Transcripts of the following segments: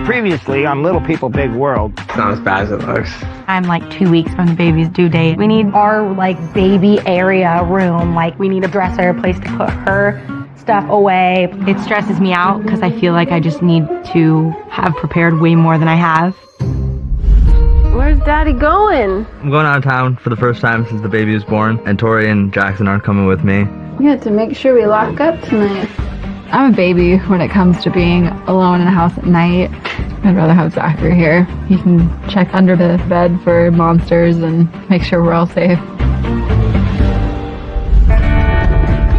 Previously on Little People Big World. It's not as bad as it looks. I'm like 2 weeks from the baby's due date. We need our like baby area room. Like we need a dresser, a place to put her stuff away. It stresses me out because I feel like I just need to have prepared way more than I have. Where's Daddy going? I'm going out of town for the first time since the baby was born, and Tori and Jackson aren't coming with me. We have to make sure we lock up tonight. I'm a baby when it comes to being alone in a house at night. I'd rather have Zachary here. He can check under the bed for monsters and make sure we're all safe. Hey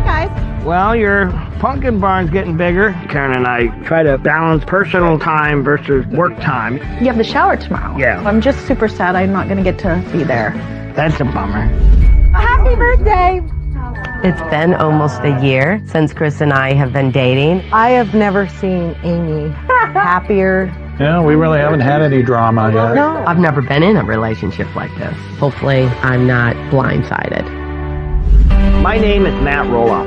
guys. Well, your pumpkin barn's getting bigger. Karen and I try to balance personal time versus work time. You have the shower tomorrow. Yeah. I'm just super sad I'm not going to get to be there. That's a bummer. Happy birthday. It's been almost a year since Chris and I have been dating. I have never seen Amy happier. Yeah, we really haven't had any drama yet. No, I've never been in a relationship like this. Hopefully, I'm not blindsided. My name is Matt Roloff.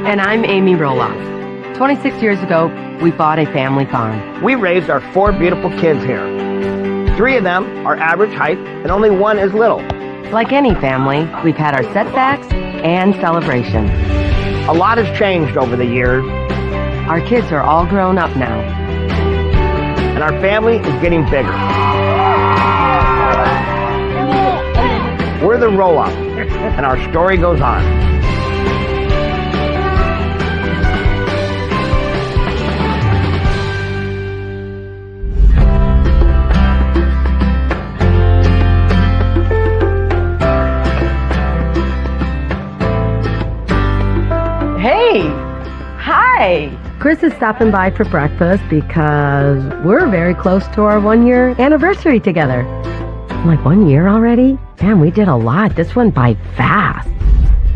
And I'm Amy Roloff. 26 years ago, we bought a family farm. We raised our 4 beautiful kids here. 3 of them are average height, and only 1 is little. Like any family, we've had our setbacks and celebrations. A lot has changed over the years. Our kids are all grown up now. And our family is getting bigger. We're the Roloff, and our story goes on. Hey! Hi! Chris is stopping by for breakfast because we're very close to our 1-year anniversary together. I'm like, 1 year already? Man, we did a lot. This went by fast.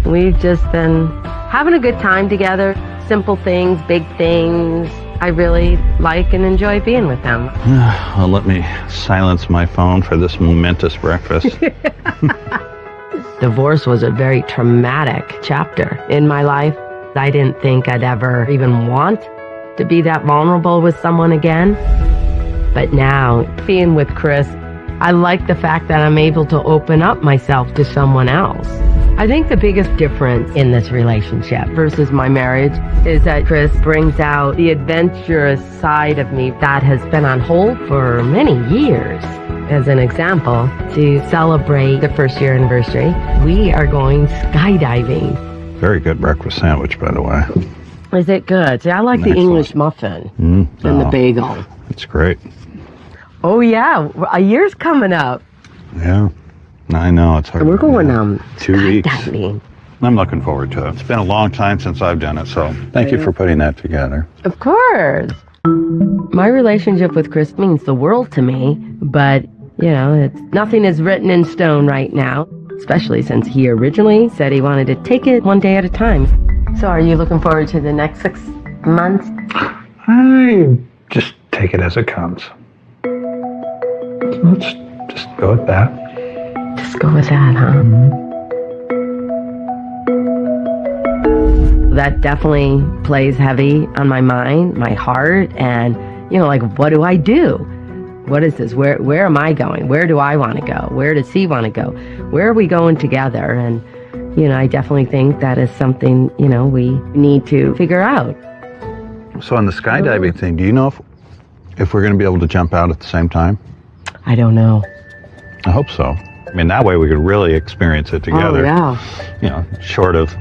We've just been having a good time together. Simple things, big things. I really like and enjoy being with them. Well, let me silence my phone for this momentous breakfast. Divorce was a very traumatic chapter in my life. I didn't think I'd ever even want to be that vulnerable with someone again. But now, being with Chris, I like the fact that I'm able to open up myself to someone else. I think the biggest difference in this relationship versus my marriage is that Chris brings out the adventurous side of me that has been on hold for many years. As an example, to celebrate the 1st year anniversary, we are going skydiving. Very good breakfast sandwich, by the way. Is it good? See, I like the English muffin and the bagel. It's great. Oh, yeah. A year's coming up. Yeah. I know. It's hard. We're going 2 weeks. skydiving. I'm looking forward to it. It's been a long time since I've done it, so thank you for putting that together. Of course. My relationship with Chris means the world to me, but, you know, nothing is written in stone right now. Especially since he originally said he wanted to take it 1 day at a time. So are you looking forward to the next 6 months? I just take it as it comes. Let's just go with that. Just go with that, huh? That definitely plays heavy on my mind, my heart, and, you know, like, what do I do? What is this? Where am I going? Where do I want to go? Where does he want to go? Where are we going together? And, you know, I definitely think that is something, you know, we need to figure out. So on the skydiving thing, do you know if we're going to be able to jump out at the same time? I don't know. I hope so. I mean, that way we could really experience it together. Oh, yeah. You know, short of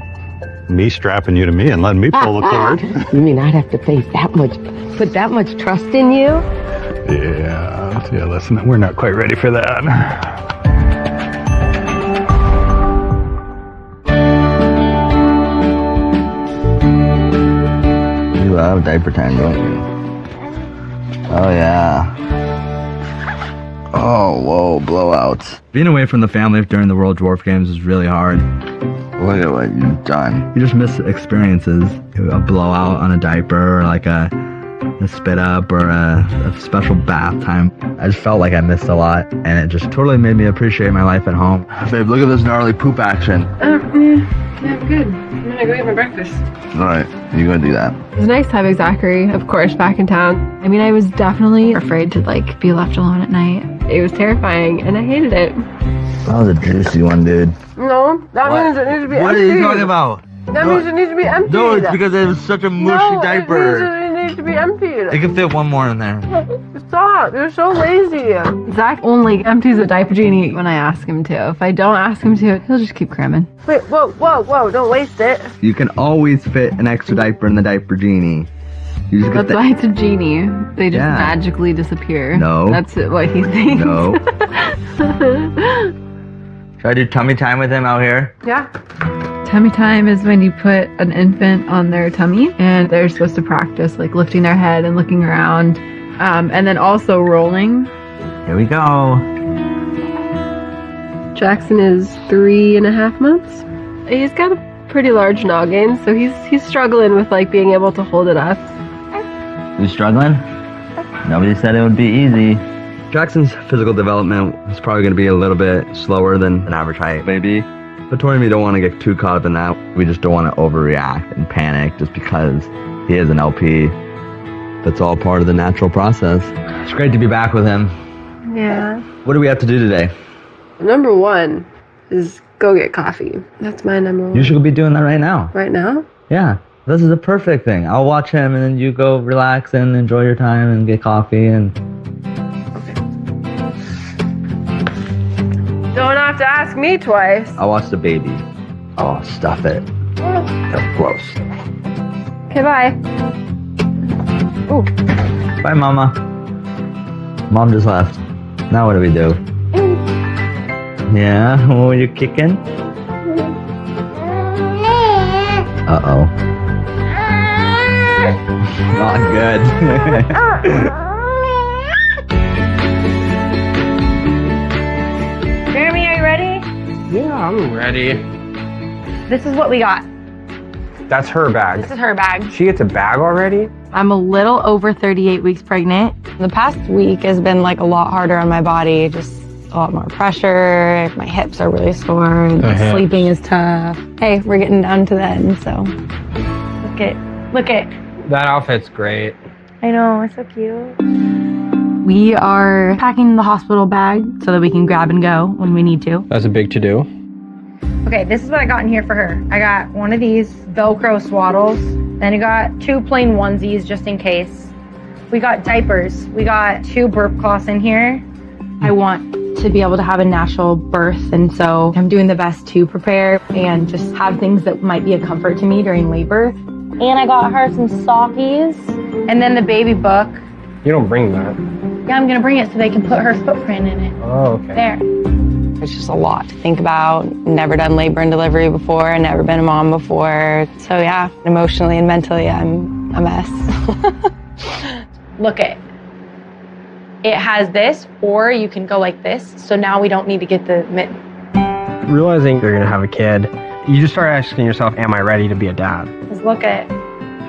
me strapping you to me and letting me pull the cord. You mean I'd have to face that much, put that much trust in you? Yeah, listen, we're not quite ready for that. You love diaper time, don't you? Oh, yeah. Oh, whoa, blowouts. Being away from the family during the World Dwarf Games is really hard. Look at what you've done. You just miss experiences. A blowout on a diaper, or like a a spit up or a special bath time. I just felt like I missed a lot, and it just totally made me appreciate my life at home. Babe, look at this gnarly poop action. Yeah, I'm good. I'm gonna go eat my breakfast. All right, you go do that. It was nice having Zachary, of course, back in town. I mean, I was definitely afraid to like be left alone at night. It was terrifying, and I hated it. That was a juicy one, dude. No, that means it needs to be What emptied. are you talking about? That means it needs to be emptied. No, it's because it was such a mushy diaper. It needs to be emptied. It can fit one more in there. Stop, you're so lazy. Zach only empties a diaper genie when I ask him to. If I don't ask him to, he'll just keep cramming. Wait, whoa, don't waste it. You can always fit an extra diaper in the diaper genie. You just get That's why it's a genie. They just magically disappear. No. That's what he thinks. No. Should I do tummy time with him out here? Yeah. Tummy time is when you put an infant on their tummy and they're supposed to practice like lifting their head and looking around, and then also rolling. Here we go. Jackson is 3.5 months. He's got a pretty large noggin, so he's struggling with like being able to hold it up. You struggling? Nobody said it would be easy. Jackson's physical development is probably going to be a little bit slower than an average height baby. But Tori and me don't want to get too caught up in that. We just don't want to overreact and panic just because he is an LP. That's all part of the natural process. It's great to be back with him. Yeah. What do we have to do today? Number one is go get coffee. That's my number one. You should be doing that right now. Right now? Yeah. This is the perfect thing. I'll watch him and then you go relax and enjoy your time and get coffee and... Don't have to ask me twice. I'll watch the baby. Oh, stuff it. That's gross. Okay, bye. Ooh. Bye, Mama. Mom just left. Now what do we do? Yeah? Oh, you're kicking? Uh-oh. Not good. Jeremy, are you ready? Yeah, I'm ready. This is what we got. That's her bag. This is her bag. She gets a bag already? I'm a little over 38 weeks pregnant. The past week has been like a lot harder on my body, just a lot more pressure. My hips are really sore. Sleeping is tough. Hey, we're getting down to the end, so. Look at. That outfit's great. I know, it's so cute. We are packing the hospital bag so that we can grab and go when we need to. That's a big to-do. Okay, this is what I got in here for her. I got one of these Velcro swaddles. Then I got 2 plain onesies just in case. We got diapers. We got 2 burp cloths in here. I want to be able to have a natural birth, and so I'm doing the best to prepare and just have things that might be a comfort to me during labor. And I got her some sockies. And then the baby book. You don't bring that. Yeah, I'm gonna bring it so they can put her footprint in it. Oh, okay. There. It's just a lot to think about. Never done labor and delivery before, never been a mom before. So yeah, emotionally and mentally, I'm a mess. Look it. It has this, or you can go like this. So now we don't need to get the mitten. Realizing you're gonna have a kid, you just start asking yourself, am I ready to be a dad? Just look at.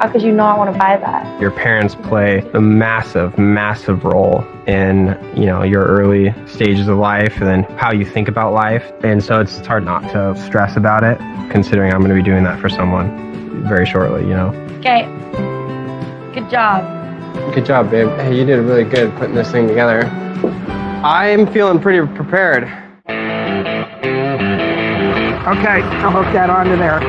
How could you not want to buy that? Your parents play a massive, massive role in, your early stages of life and then how you think about life. And so it's hard not to stress about it, considering I'm going to be doing that for someone very shortly, Okay. Good job. Good job, babe. Hey, you did really good putting this thing together. I'm feeling pretty prepared. Okay, I'll hook that onto there.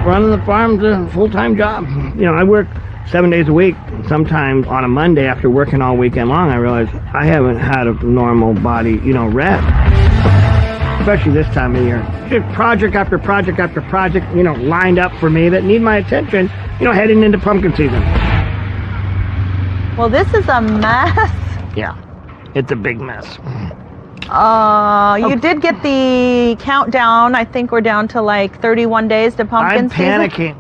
Running the farm's a full-time job. I work 7 days a week. Sometimes on a Monday after working all weekend long, I realize I haven't had a normal body, rest. Especially this time of year. Just project after project after project, lined up for me that need my attention, heading into pumpkin season. Well, this is a mess. Yeah, it's a big mess. You did get the countdown. I think we're down to like 31 days to pumpkin season. I'm panicking.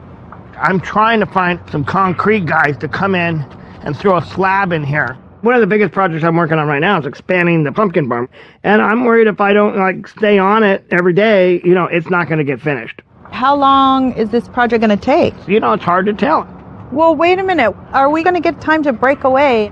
I'm trying to find some concrete guys to come in and throw a slab in here. One of the biggest projects I'm working on right now is expanding the pumpkin barn. And I'm worried if I don't like stay on it every day, you know, it's not going to get finished. How long is this project going to take? You know, it's hard to tell. Well, wait a minute. Are we going to get time to break away?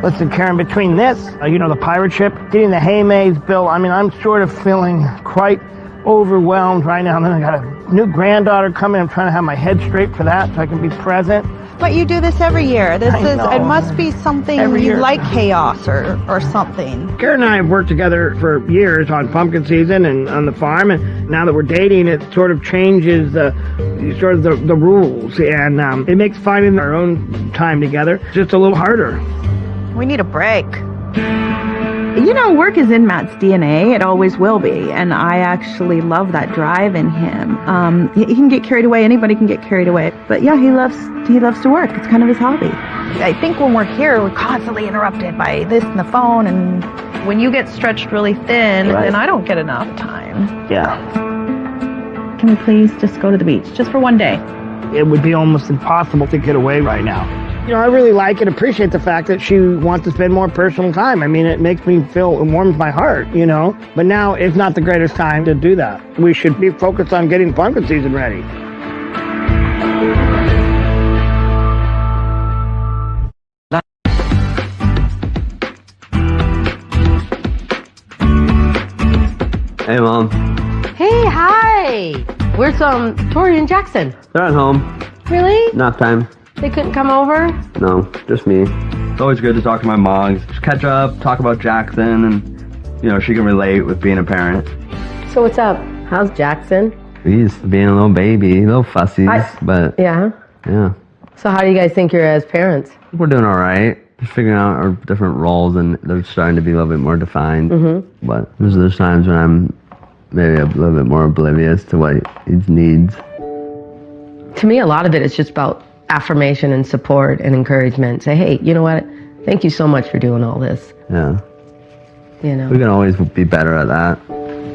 Listen, Karen, between this, you know, the pirate ship, getting the hay maze built, I mean, I'm sort of feeling quite overwhelmed right now. And then I got a new granddaughter coming. I'm trying to have my head straight for that so I can be present. But you do this every year. know. It must be something Every you year. like chaos or something. Karen and I have worked together for years on pumpkin season and on the farm, and now that we're dating, it sort of changes the rules, and it makes finding our own time together just a little harder. We need a break. You know, work is in Matt's DNA. It always will be. And I actually love that drive in him. He can get carried away. Anybody can get carried away. But yeah, he loves to work. It's kind of his hobby. I think when we're here, we're constantly interrupted by this and the phone. And when you get stretched really thin, Right. then I don't get enough time. Yeah. Can we please just go to the beach just for one day? It would be almost impossible to get away right now. You know, I really like and appreciate the fact that she wants to spend more personal time. I mean, it makes me feel, it warms my heart, you know. But now it's not the greatest time to do that. We should be focused on getting pumpkin season ready. Hey, Mom. Hey, hi. Where's Tori and Jackson? They're at home. Really? Nap time. They couldn't come over? No, just me. It's always good to talk to my mom, just catch up, talk about Jackson, and, you know, she can relate with being a parent. So what's up? How's Jackson? He's being a little baby, a little fussy, but Yeah. yeah. So how do you guys think you're as parents? We're doing all right. Just figuring out our different roles, and they're starting to be a little bit more defined. Mm-hmm. But there's times when I'm maybe a little bit more oblivious to what he needs. To me, a lot of it is just about affirmation and support and encouragement. Say, hey, you know what? Thank you so much for doing all this. Yeah. You know. We can always be better at that.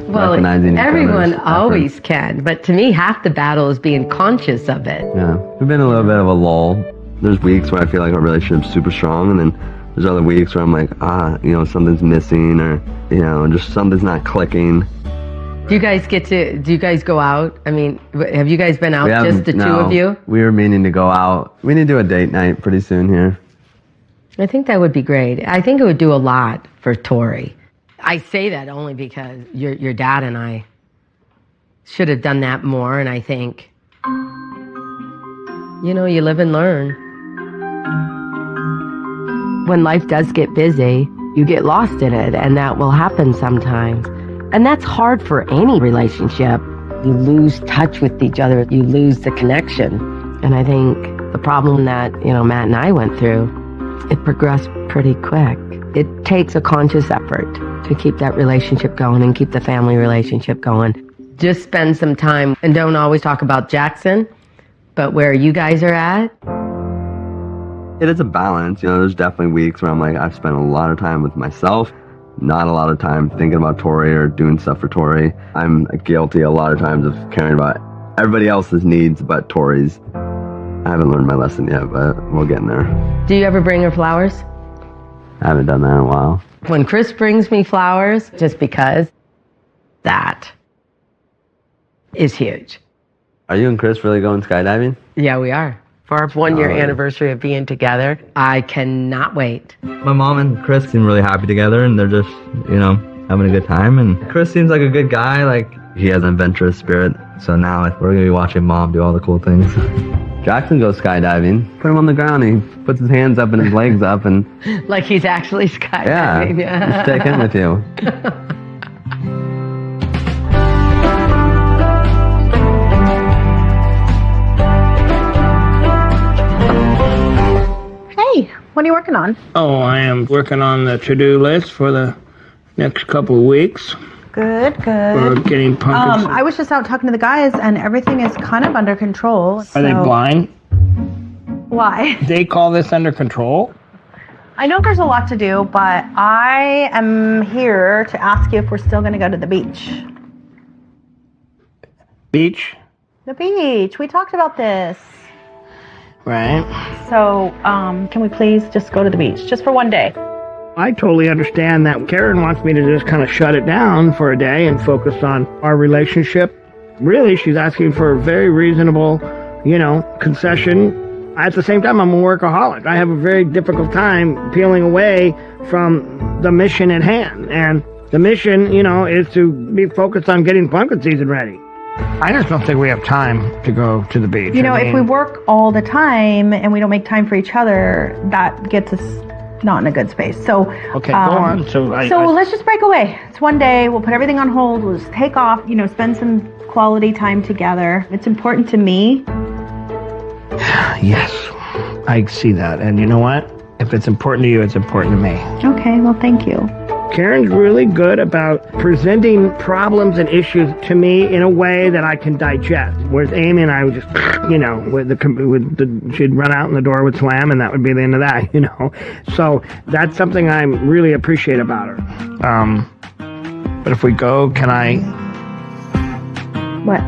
Well, recognizing each everyone other's always efforts. can, but to me, half the battle is being conscious of it. Yeah. We've been in a little bit of a lull. There's weeks where I feel like our relationship's super strong, and then there's other weeks where I'm like, you know, something's missing, or, you know, just something's not clicking. Do you guys go out? I mean, have you guys been out, just the two of you? We were meaning to go out. We need to do a date night pretty soon here. I think that would be great. I think it would do a lot for Tori. I say that only because your dad and I should have done that more, and I think, you know, you live and learn. When life does get busy, you get lost in it, and that will happen sometimes. And that's hard for any relationship. You lose touch with each other, you lose the connection. And I think the problem that, you know, Matt and I went through, it progressed pretty quick. It takes a conscious effort to keep that relationship going and keep the family relationship going. Just spend some time, and don't always talk about Jackson, but where you guys are at. It is a balance. You know, there's definitely weeks where I'm like, I've spent a lot of time with myself, not a lot of time thinking about Tori or doing stuff for Tori. I'm guilty a lot of times of caring about everybody else's needs but Tori's. I haven't learned my lesson yet, but we'll get in there. Do you ever bring her flowers? I haven't done that in a while. When Chris brings me flowers, just because, that is huge. Are you and Chris really going skydiving? Yeah, we are. For our 1-year anniversary of being together, I cannot wait. My mom and Chris seem really happy together, and they're just, you know, having a good time. And Chris seems like a good guy. Like, he has an adventurous spirit. So now we're going to be watching Mom do all the cool things. Jackson goes skydiving. Put him on the ground. He puts his hands up and his legs up, and Like he's actually skydiving. yeah, just take him with you. Hey, what are you working on? Oh, I am working on the to-do list for the next couple of weeks. Good, for good. getting pumpkins. I was just out talking to the guys, and everything is kind of under control. Are they blind? Why? They call this under control? I know there's a lot to do, but I am here to ask you if we're still going to go to the beach. Beach? The beach. We talked about this. Right. So, can we please just go to the beach just for one day? I totally understand that Karen wants me to just kind of shut it down for a day and focus on our relationship. Really, she's asking for a very reasonable, concession. At the same time, I'm a workaholic. I have a very difficult time peeling away from the mission at hand. And the mission, is to be focused on getting pumpkin season ready. I just don't think we have time to go to the beach. If we work all the time and we don't make time for each other, that gets us not in a good space. So okay, go on. So let's just break away. It's one day. We'll put everything on hold. We'll just take off. Spend some quality time together. It's important to me. Yes, I see that. And you know what? If it's important to you, it's important to me. Okay, well, thank you. Karen's really good about presenting problems and issues to me in a way that I can digest. Whereas Amy and I would just, she'd run out and the door would slam and that would be the end of that, So that's something I really appreciate about her. But if we go, can I... What?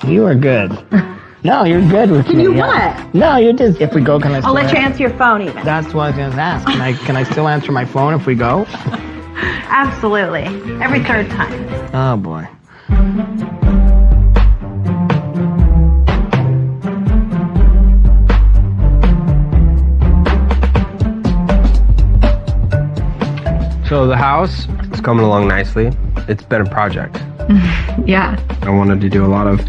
You are good. No, you're good with me. Can you what? No, you just. If we go, can I? I'll let you answer your phone even. That's what I was going to ask. Can I still answer my phone if we go? Absolutely. Every third time. Oh boy. So the house is coming along nicely. It's been a project. Yeah. I wanted to do a lot of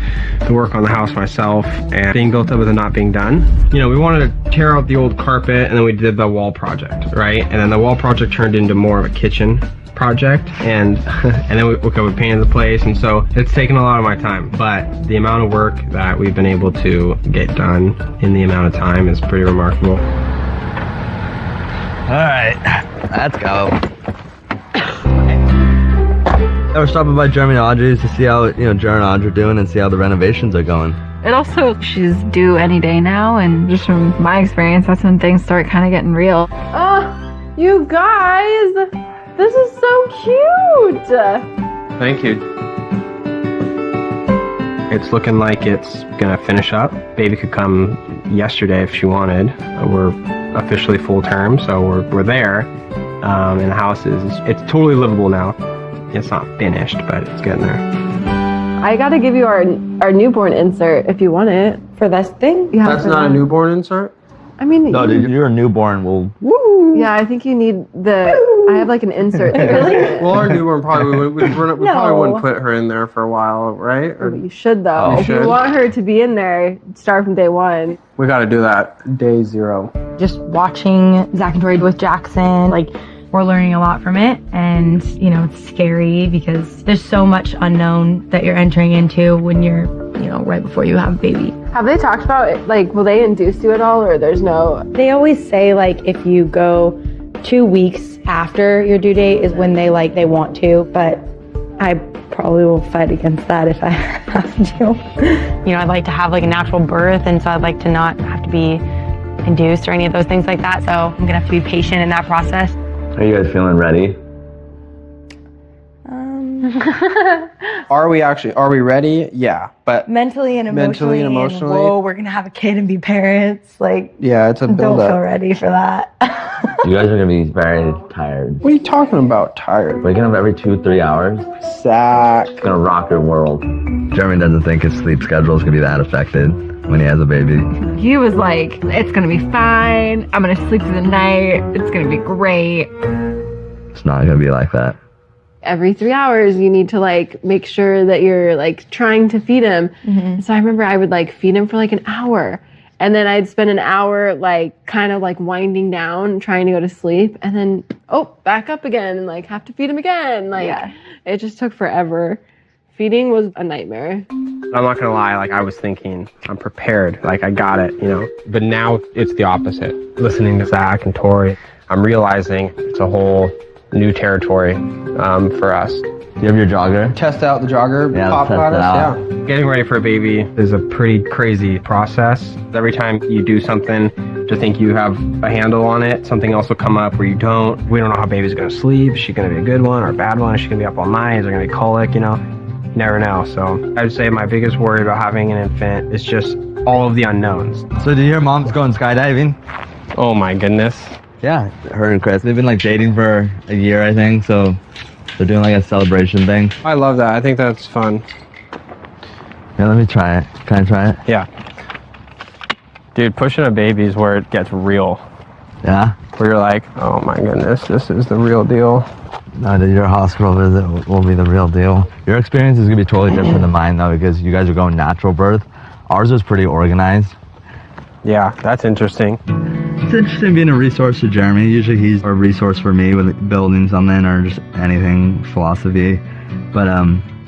the work on the house myself, and being built up with it not being done. We wanted to tear out the old carpet, and then we did the wall project, right? And then the wall project turned into more of a kitchen project, and then we painted the place, and so it's taken a lot of my time. But the amount of work that we've been able to get done in the amount of time is pretty remarkable. All right, let's go. We're stopping by Jeremy and Audrey's to see how, Jeremy and Audrey are doing and see how the renovations are going. And also, she's due any day now, and just from my experience, that's when things start kind of getting real. Oh, you guys! This is so cute! Thank you. It's looking like it's gonna finish up. Baby could come yesterday if she wanted. We're officially full term, so we're there. And the house it's totally livable now. It's not finished, but it's getting there. I gotta give you our newborn insert if you want it. For this thing? Yeah, That's not a newborn insert? I mean... No, dude, you're a newborn. Woo! Yeah, I think you need I have like an insert. Really? Well, our newborn probably we probably wouldn't put her in there for a while, right? Or You should though. If you want her to be in there, start from day one. we got to do that day 0. Just watching Zach and Tori with Jackson, we're learning a lot from it, and it's scary because there's so much unknown that you're entering into when you're right before you have a baby. Have they talked about it? Will they induce you at all, or there's no... They always say if you go 2 weeks after your due date is when they want to, but I probably will fight against that if I have to. I'd like to have a natural birth, and so I'd like to not have to be induced or any of those things like that, so I'm gonna have to be patient in that process. Are you guys feeling ready? Are we ready? Yeah, but mentally and emotionally. Whoa, we're gonna have a kid and be parents. Yeah, it's a don't build-up. feel ready for that. You guys are gonna be very tired. What are you talking about, tired? Waking up every 2-3 hours. Zach. It's gonna rock your world. Jeremy doesn't think his sleep schedule is gonna be that affected when he has a baby. He was like, it's gonna be fine. I'm gonna sleep through the night. It's gonna be great. It's not gonna be like that. Every 3 hours, you need to make sure that you're trying to feed him. Mm-hmm. So I remember I would feed him for an hour. And then I'd spend an hour kind of winding down, trying to go to sleep, and then back up again and have to feed him again. Yeah. It just took forever. Feeding was a nightmare. I'm not gonna lie, I was thinking, I'm prepared, I got it, But now it's the opposite. Listening to Zach and Tori, I'm realizing it's a whole new territory for us. Do you have your jogger? Test out the jogger, Yeah, pop test it lattice, out. yeah. Getting ready for a baby is a pretty crazy process. Every time you do something to think you have a handle on it, something else will come up where you don't. We don't know how baby's gonna sleep. Is she gonna be a good one or a bad one? Is she gonna be up all night? Is there gonna be colic, never know. So I'd say my biggest worry about having an infant is just all of the unknowns. So do you hear mom's going skydiving? Oh my goodness. Yeah, her and Chris. They've been like dating for a year, I think. So they're doing like a celebration thing. I love that. I think that's fun. Yeah, let me try it. Can I try it? Yeah. Dude, pushing a baby is where it gets real. Yeah? Where you're like, oh my goodness, this is the real deal. No, dude, your hospital visit will be the real deal. Your experience is going to be totally different than mine, though, because you guys are going natural birth. Ours was pretty organized. Yeah, that's interesting. It's interesting being a resource to Jeremy. Usually he's a resource for me with building something or just anything, philosophy. But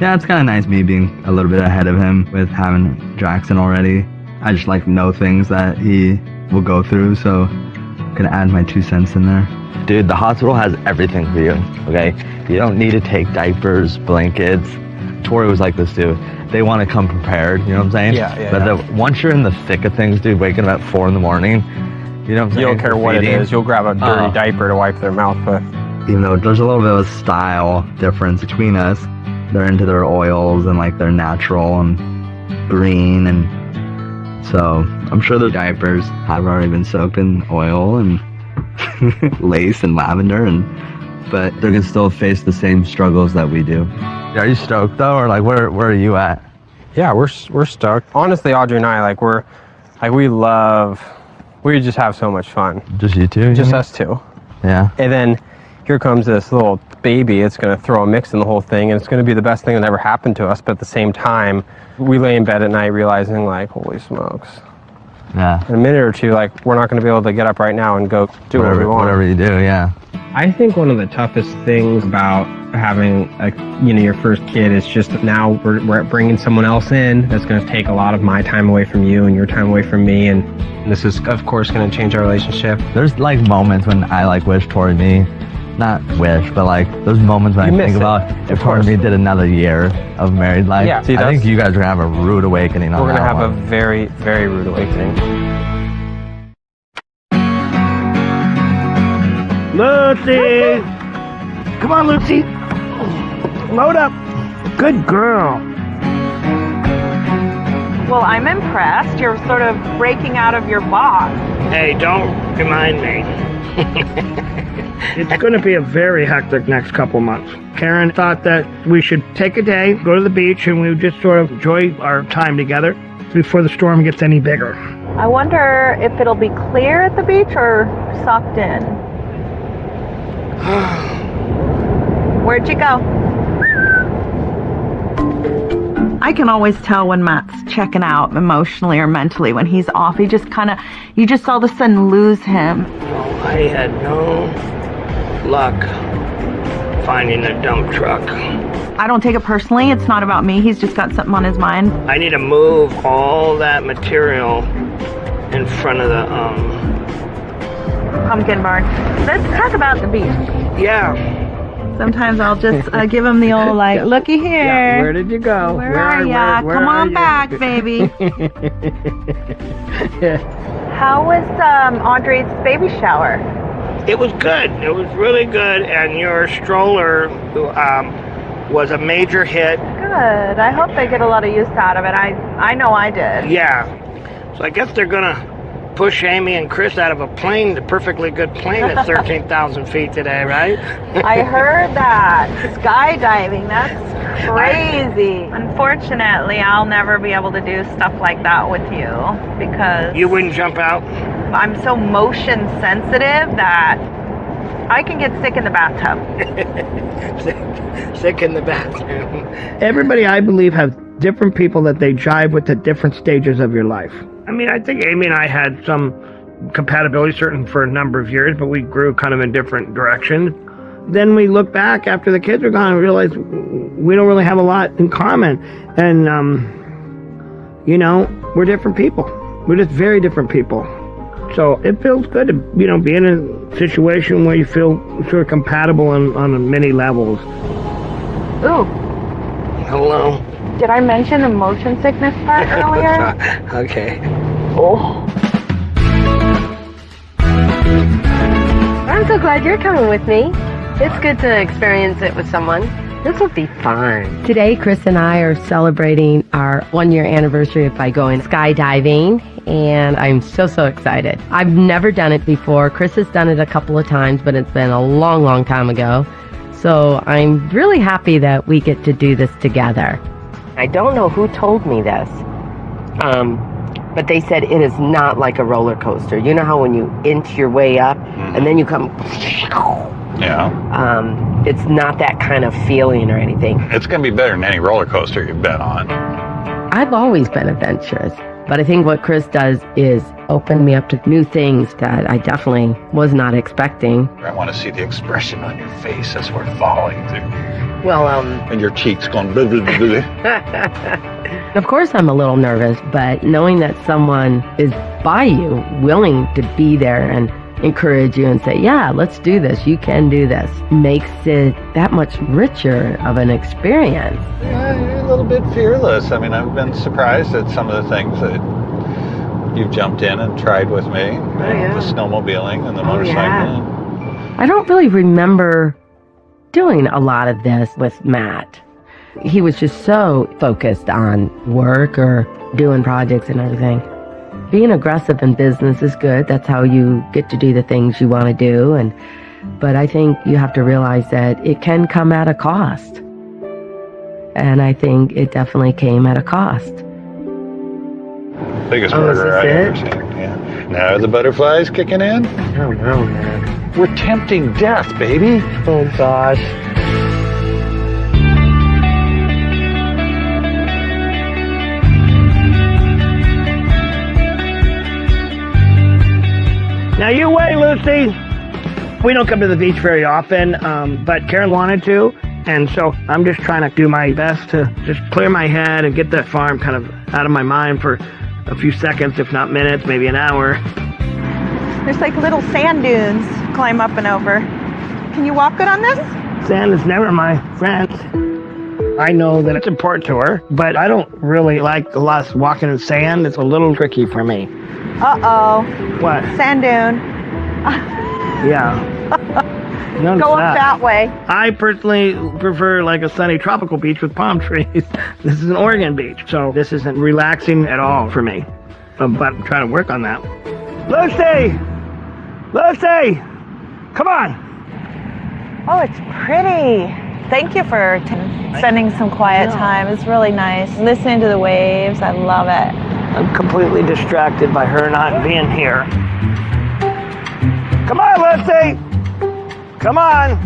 yeah, it's kind of nice me being a little bit ahead of him with having Jackson already. I just like know things that he will go through, so I'm gonna add my 2 cents in there. Dude, the hospital has everything for you, okay? You don't need to take diapers, blankets. Tori was like this too. They want to come prepared, you know what I'm saying? Yeah. But once you're in the thick of things, dude, waking up at 4 in the morning, you know what I'm saying? You don't care what it is. You'll grab a dirty diaper to wipe their mouth with. Even though there's a little bit of a style difference between us, they're into their oils and like they're natural and green, and so I'm sure their diapers have already been soaked in oil and lace and lavender, but they're gonna still face the same struggles that we do. Are you stoked though, or like where are you at? Yeah, we're stoked. Honestly, Audrey and I, we just have so much fun. Just you two? Just us two. Yeah. And then here comes this little baby. It's going to throw a mix in the whole thing, and it's going to be the best thing that ever happened to us. But at the same time, we lay in bed at night realizing, like, holy smokes. Yeah. In a minute or two, like, we're not going to be able to get up right now and go do whatever we want. Whatever you do, yeah. I think one of the toughest things about having your first kid is just now we're bringing someone else in that's going to take a lot of my time away from you and your time away from me, and this is of course going to change our relationship. There's like moments when I like wish Tori me, not wish, but like those moments when I think about if Tori and me did another year of married life. Yeah, see, I think you guys are going to have a rude awakening on that. We're going to have a very, very rude awakening. Lucy! Come on, Lucy. Load up. Good girl. Well, I'm impressed. You're sort of breaking out of your box. Hey, don't remind me. It's going to be a very hectic next couple months. Karen thought that we should take a day, go to the beach, and we would just sort of enjoy our time together before the storm gets any bigger. I wonder if it'll be clear at the beach or sucked in. Where'd you go? I can always tell when Matt's checking out emotionally or mentally. When he's off, you just all of a sudden lose him. I had no luck finding a dump truck. I don't take it personally. It's not about me. He's just got something on his mind. I need to move all that material in front of the pumpkin barn. Let's talk about the beach. Yeah. Sometimes I'll just give him the old looky here. Yeah. Where did you go? Where are ya? Come on back, baby. How was Audrey's baby shower? It was good. It was really good, and your stroller was a major hit. Good. I hope they get a lot of use out of it. I know I did. Yeah. So I guess they're gonna push Amy and Chris out of a plane, the perfectly good plane at 13,000 feet today, right? I heard that. Skydiving, that's crazy. Unfortunately, I'll never be able to do stuff like that with you because... You wouldn't jump out? I'm so motion sensitive that I can get sick in the bathtub. Sick in the bathroom. Everybody, I believe, have different people that they jive with at different stages of your life. I mean, I think Amy and I had some compatibility, certain for a number of years, but we grew kind of in different directions. Then we look back after the kids were gone and realized we don't really have a lot in common. And, we're different people. We're just very different people. So it feels good to, be in a situation where you feel sort of compatible on many levels. Ooh. Hello. Did I mention the motion sickness part earlier? Okay. Oh. I'm so glad you're coming with me. It's good to experience it with someone. This will be fun. Today, Chris and I are celebrating our 1-year anniversary by going skydiving, and I'm so excited. I've never done it before. Chris has done it a couple of times, but it's been a long time ago. So I'm really happy that we get to do this together. I don't know who told me this, but they said it is not like a roller coaster. You know how when you inch your way up and then you come... Yeah. It's not that kind of feeling or anything. It's going to be better than any roller coaster you've been on. I've always been adventurous, but I think what Chris does is open me up to new things that I definitely was not expecting. I want to see the expression on your face as we're falling through. Well, and your cheeks going blah, blah, blah, blah. Of course I'm a little nervous, but knowing that someone is by you, willing to be there and encourage you and say, yeah, let's do this, you can do this, makes it that much richer of an experience. Yeah, you're a little bit fearless. I mean, I've been surprised at some of the things that you've jumped in and tried with me. The snowmobiling and the motorcycling. I don't really remember doing a lot of this with Matt. He was just so focused on work or doing projects and everything. Being aggressive in business is good. That's how you get to do the things you want to do. But I think you have to realize that it can come at a cost. And I think it definitely came at a cost. Biggest burger I've ever seen. Yeah. Now the butterflies kicking in? Oh no, man. We're tempting death, baby. Oh gosh. Now you wait, Lucy. We don't come to the beach very often, but Karen wanted to, and so I'm just trying to do my best to just clear my head and get that farm kind of out of my mind for a few seconds, if not minutes, maybe an hour. There's like little sand dunes to climb up and over. Can you walk good on this? Sand is never my friend. I know that it's important to her, but I don't really like a lot of walking in sand. It's a little tricky for me. Uh-oh. What? Sand dune. Yeah. Go up that way. I personally prefer like a sunny tropical beach with palm trees. This is an Oregon beach, so this isn't relaxing at all for me. But I'm trying to work on that. Lucy! Lucy! Come on! Oh, it's pretty. Thank you for spending some quiet time. It's really nice. Listening to the waves, I love it. I'm completely distracted by her not being here. Come on, Lucy! Come on!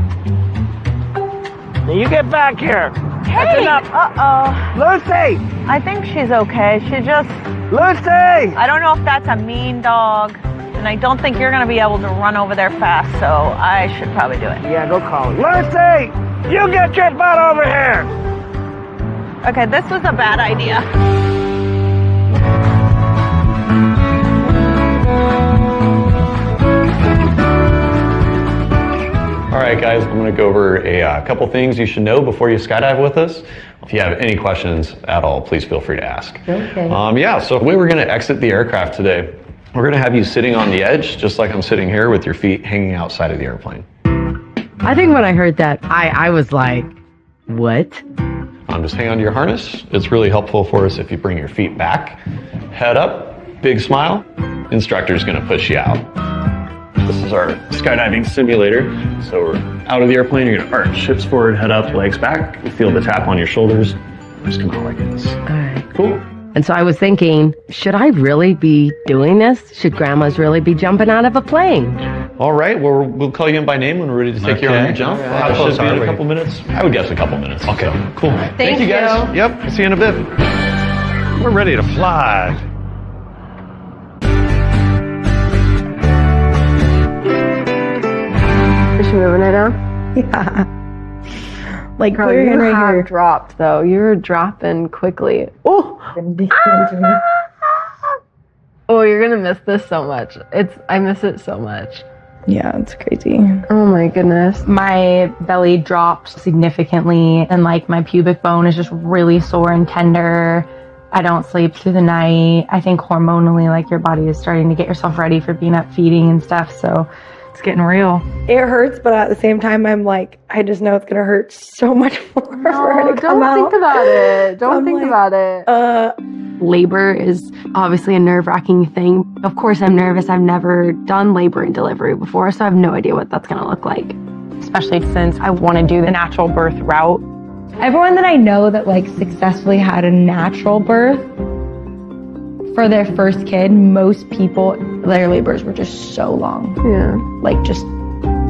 Now you get back here. Hey! Uh-oh. Lucy! I think she's okay. She just... Lucy! I don't know if that's a mean dog, and I don't think you're going to be able to run over there fast, so I should probably do it. Yeah, go call her. Lucy! You get your butt over here! Okay, this was a bad idea. All right, guys, I'm going to go over a couple things you should know before you skydive with us. If you have any questions at all, please feel free to ask. Okay. So the way we're going to exit the aircraft today, we're going to have you sitting on the edge, just like I'm sitting here with your feet hanging outside of the airplane. I think when I heard that, I was like, what? Just hang on to your harness. It's really helpful for us if you bring your feet back, head up, big smile. Instructor's going to push you out. This is our skydiving simulator. So we're out of the airplane, you're going to arch, hips forward, head up, legs back. You feel the tap on your shoulders. Just come out like this. All right. Cool. And so I was thinking, should I really be doing this? Should grandmas really be jumping out of a plane? All right, well, we'll call you in by name when we're ready to take you on your jump. How close Should be are in a we? couple minutes. I would guess a couple minutes. Okay, cool. Thank you guys. you. Yep, see you in a bit. We're ready to fly. Is she moving right now? Yeah. Like, Girl, we're you in right have here. dropped, though. You're dropping quickly. Oh! Oh, you're gonna miss this so much. I miss it so much. Yeah, it's crazy. Oh my goodness. My belly dropped significantly, and like my pubic bone is just really sore and tender. I don't sleep through the night. I think hormonally, like your body is starting to get yourself ready for being up feeding and stuff. So It's getting real. It hurts, but at the same time, I'm like, I just know it's gonna hurt so much more for her to come out. Don't think about it. Don't think about it. Labor is obviously a nerve-wracking thing. Of course, I'm nervous. I've never done labor and delivery before, so I have no idea what that's gonna look like. Especially since I want to do the natural birth route. Everyone that I know that like successfully had a natural birth for their first kid, most people, their labors were just so long. Yeah. Like just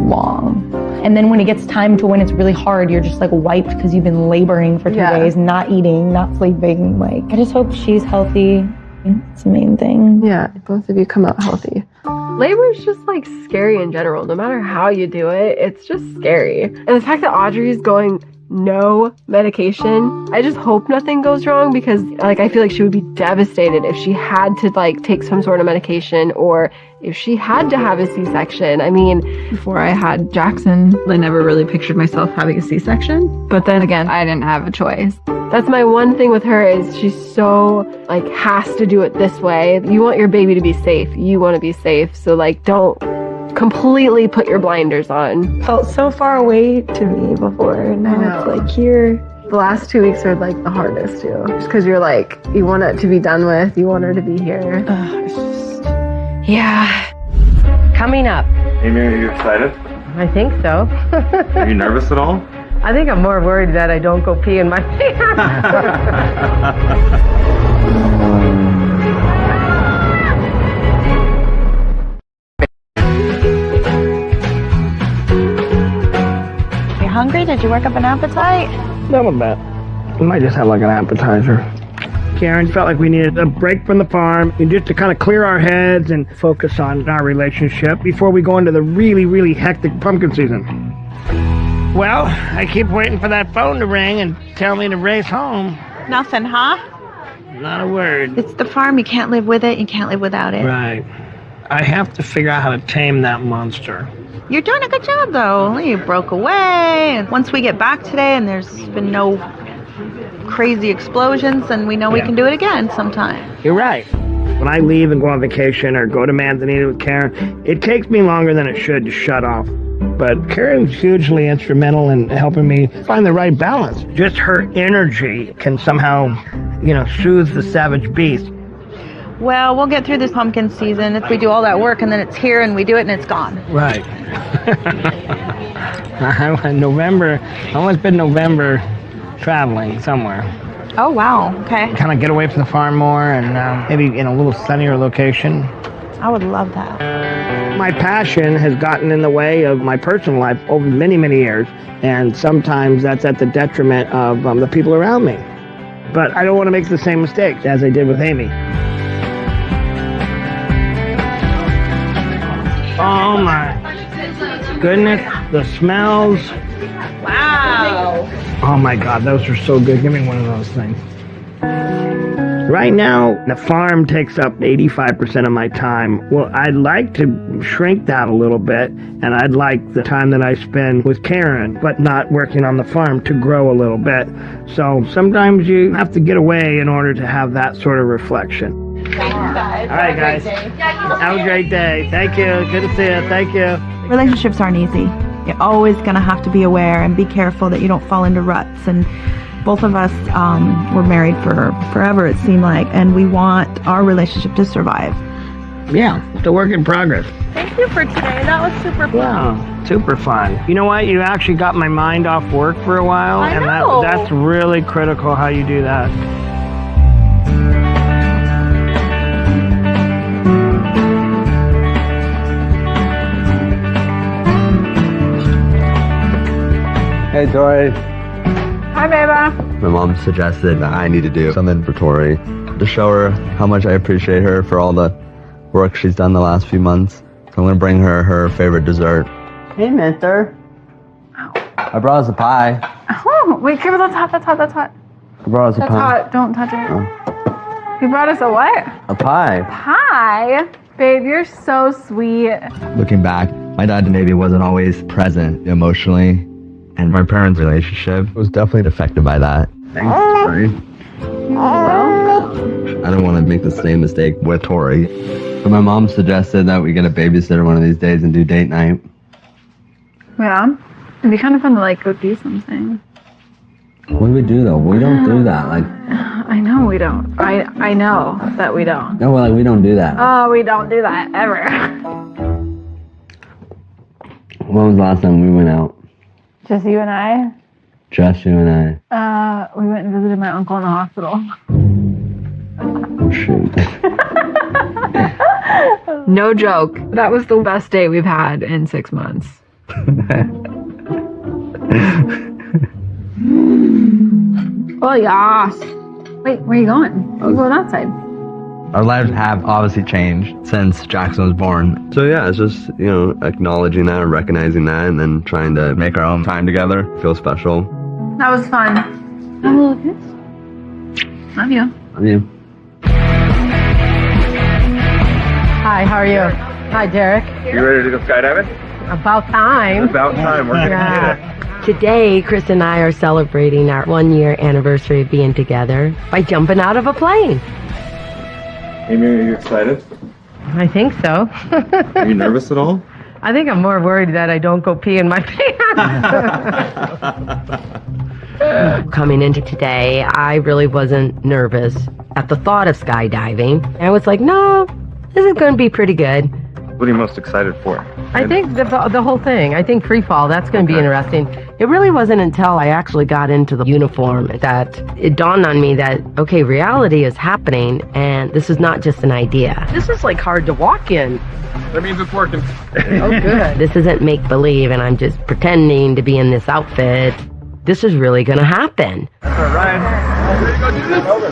long. And then when it gets time to when it's really hard, you're just like wiped because you've been laboring for 2 days, not eating, not sleeping. Like, I just hope she's healthy. It's the main thing. Yeah, both of you come out healthy. Labor is just like scary in general. No matter how you do it, it's just scary. And the fact that Audrey's going no medication, I just hope nothing goes wrong, because like I feel like she would be devastated if she had to like take some sort of medication, or if she had to have a C-section. I mean, Before I had Jackson, I never really pictured myself having a C-section. But then again, I didn't have a choice. that's my one thing with her, is she's so like has to do it this way. You want your baby to be safe. You want to be safe. So like don't completely put your blinders on. Felt so far away to me before, and now it's like here. The last 2 weeks are like the hardest too, just because you're like, you want it to be done with, you want her to be here. It's just, Yeah. Coming up. Amy, are you excited? I think so. Are you nervous at all? I think I'm more worried that I don't go pee in my You hungry? Did you work up an appetite? A little bit. We might just have like an appetizer. Karen felt like we needed a break from the farm and just to kind of clear our heads and focus on our relationship before we go into the really, really hectic pumpkin season. Well, I keep waiting for that phone to ring and tell me to race home. Nothing, huh? Not a word. It's the farm. You can't live with it. You can't live without it. Right. I have to figure out how to tame that monster. You're doing a good job, though. You broke away. And once we get back today and there's been no crazy explosions, then we know we can do it again sometime. You're right. When I leave and go on vacation or go to Manzanita with Karen, it takes me longer than it should to shut off. But Karen's hugely instrumental in helping me find the right balance. Just her energy can somehow, soothe the savage beast. Well, we'll get through this pumpkin season if we do all that work, and then it's here and we do it and it's gone. Right. November, I almost been November traveling somewhere. Oh, wow. Okay. Kind of get away from the farm more and maybe in a little sunnier location. I would love that. My passion has gotten in the way of my personal life over many, many years, and sometimes that's at the detriment of the people around me. But I don't want to make the same mistakes as I did with Amy. Oh my goodness, the smells. Wow. Oh my God, those are so good. Give me one of those things. Right now, the farm takes up 85% of my time. Well, I'd like to shrink that a little bit, and I'd like the time that I spend with Karen, but not working on the farm, to grow a little bit. So sometimes you have to get away in order to have that sort of reflection. All right, guys. Have a great day. Thank you. Good to see you. Thank you. Relationships aren't easy. You're always going to have to be aware and be careful that you don't fall into ruts. And both of us were married for forever, it seemed like, and we want our relationship to survive. Yeah, it's a work in progress. Thank you for today. That was super fun. Yeah, super fun. You know what? You actually got my mind off work for a while, I and know. that's really critical how you do that. Hey, Tori. Hi, Beba. My mom suggested that I need to do something for Tori to show her how much I appreciate her for all the work she's done the last few months. So I'm going to bring her her favorite dessert. Hey, Mentor. I brought us a pie. Oh, wait, careful, that's hot, that's hot, that's hot. I brought us a That's pie. hot, don't touch it. Oh. You brought us a what? A pie. Pie? Babe, you're so sweet. Looking back, my dad maybe wasn't always present emotionally, and my parents' relationship was definitely affected by that. Thanks, Tori. You're welcome. I don't want to make the same mistake with Tori. So my mom suggested that we get a babysitter one of these days and do date night. Yeah. It'd be kind of fun to like go do something. What do we do though? We don't do that. Like, I know we don't. I know that we don't. no, like we don't do that. Oh, we don't do that ever. When was the last time we went out? Just you and I? Just you and I. We went and visited my uncle in the hospital. Oh shoot. No joke. That was the best date we've had in 6 months. Oh, yes. Wait, where are you going? You're going outside. Our lives have obviously changed since Jackson was born. So yeah, it's just, you know, acknowledging that and recognizing that and then trying to make our own time together feel special. That was fun. Have a little kiss. Love you. Love you. Hi, how are you? Hi, Derek. You ready to go skydiving? About time. About time. We're gonna get it. Today, Chris and I are celebrating our 1-year anniversary of being together by jumping out of a plane. Amy, are you excited? I think so. Are you nervous at all? I think I'm more worried that I don't go pee in my pants. Coming into today, I really wasn't nervous at the thought of skydiving. I was like, no, this is going to be pretty good. What are you most excited for? I think the whole thing. I think free fall, that's going to be interesting. It really wasn't until I actually got into the uniform that it dawned on me that, okay, reality is happening and this is not just an idea. This is like hard to walk in. That means it's working. Oh, good. This isn't make-believe and I'm just pretending to be in this outfit. This is really going to happen. All right, Ryan. Ready to go do this? Over.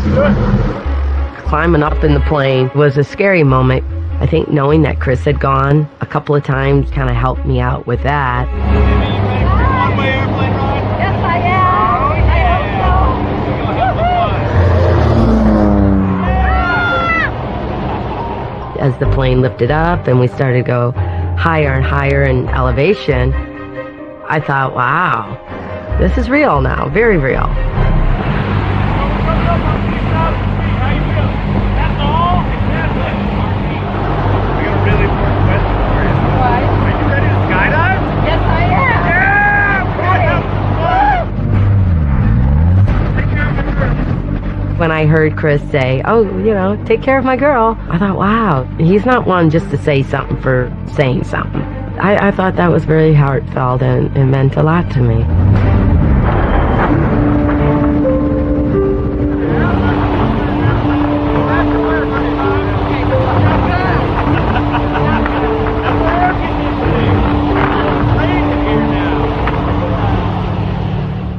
Do it. Climbing up in the plane was a scary moment. I think knowing that Chris had gone a couple of times kind of helped me out with that. Yes, I am. I hope so. As the plane lifted up and we started to go higher and higher in elevation, I thought, wow, this is real now, very real. When I heard Chris say, oh, you know, take care of my girl, I thought, wow, he's not one just to say something for saying something. I thought that was very heartfelt and it meant a lot to me.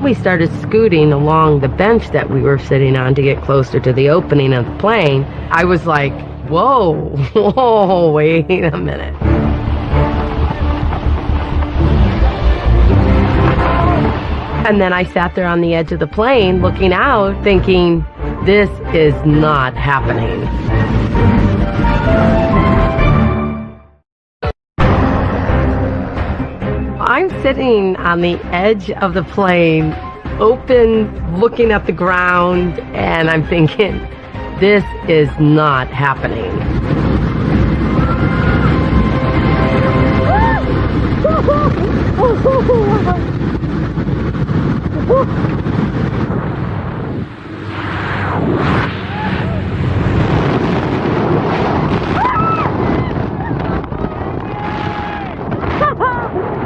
We started scooting along the bench that we were sitting on to get closer to the opening of the plane. I was like, whoa, wait a minute. And then I sat there on the edge of the plane looking out thinking, this is not happening. I'm sitting on the edge of the plane, open, looking at the ground, and I'm thinking, this is not happening.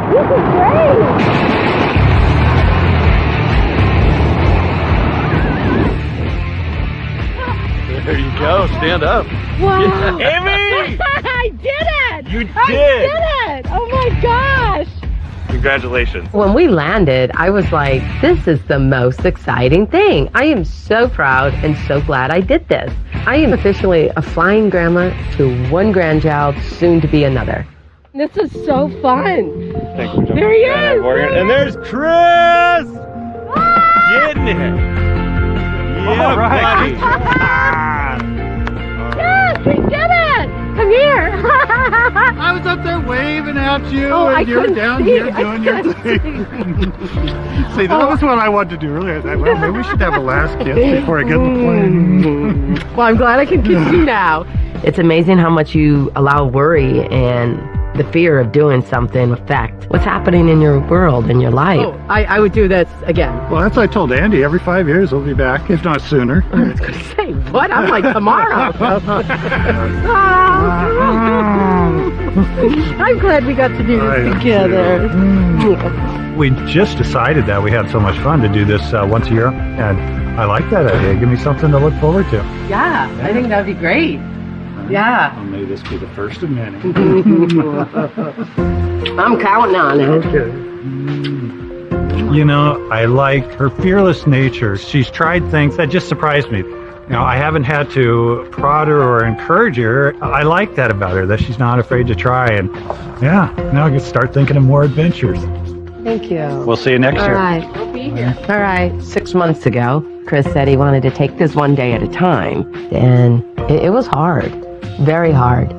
This is great. There you go. Stand up. Wow. Yeah. Amy! I did it! You did! I did it! Oh my gosh! Congratulations. When we landed, I was like, this is the most exciting thing. I am so proud and so glad I did this. I am officially a flying grandma to one grandchild, soon to be another. This is so fun. Thanks for jumping There he on that, is. Morgan. And there's Chris! Getting it. Yeah, buddy. Yes, we did it! Come here! I was up there waving at you, Oh, I and you were couldn't down see. here I doing your couldn't thing. See, that was what I wanted to do earlier. I thought, well, maybe we should have a last kiss before I get in the plane. Well, I'm glad I can kiss you now. It's amazing how much you allow worry and the fear of doing something affect what's happening in your world, in your life. Oh, I would do this again. Well, that's what I told Andy. Every 5 years we'll be back, if not sooner. I was going to say, what? I'm like, tomorrow. I'm glad we got to do this together. We just decided that we had so much fun to do this once a year, and I like that idea. Give me something to look forward to. Yeah, I think that would be great. Yeah. Well, may this be the first of many. I'm counting on it. Okay. You know, I like her fearless nature. She's tried things that just surprised me. You know, I haven't had to prod her or encourage her. I like that about her, that she's not afraid to try. And yeah, now I can start thinking of more adventures. Thank you. We'll see you next year. All right. We'll be here. All right. 6 months ago, Chris said he wanted to take this one day at a time. And it was hard, very hard.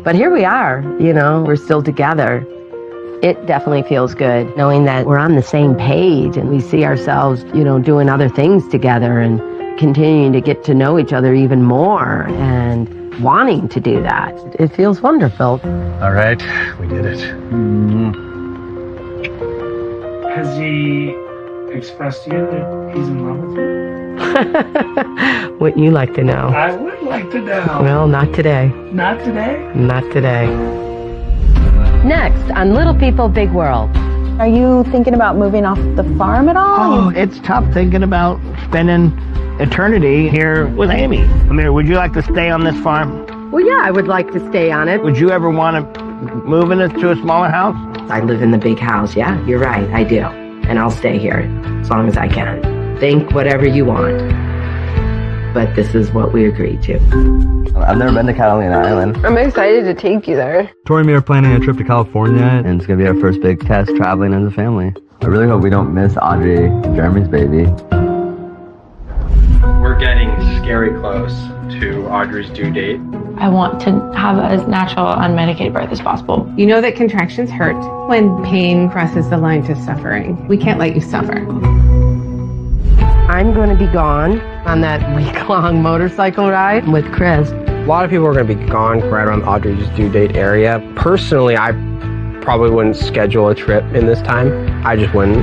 But here we are, you know, we're still together. It definitely feels good knowing that we're on the same page and we see ourselves, you know, doing other things together and continuing to get to know each other even more and wanting to do that. It feels wonderful. All right, we did it. Has he expressed to you that he's in love with you? Wouldn't you like to know? I would like to know. Well, not today. Not today? Not today. Next on Little People, Big World. Are you thinking about moving off the farm at all? Oh, it's tough thinking about spending eternity here with Amy. Amir, would you like to stay on this farm? Well, yeah, I would like to stay on it. Would you ever want to move to a smaller house? I live in the big house, yeah, you're right, I do. And I'll stay here as long as I can. Think whatever you want. But this is what we agreed to. I've never been to Catalina Island. I'm excited to take you there. Tori and me are planning a trip to California, and it's going to be our first big test traveling as a family. I really hope we don't miss Audrey and Jeremy's baby. We're getting scary close to Audrey's due date. I want to have as natural, unmedicated birth as possible. You know that contractions hurt when pain crosses the line to suffering. We can't let you suffer. I'm going to be gone on that week-long motorcycle ride with Chris. A lot of people are going to be gone right around Audrey's due date area. Personally, I probably wouldn't schedule a trip in this time. I just wouldn't.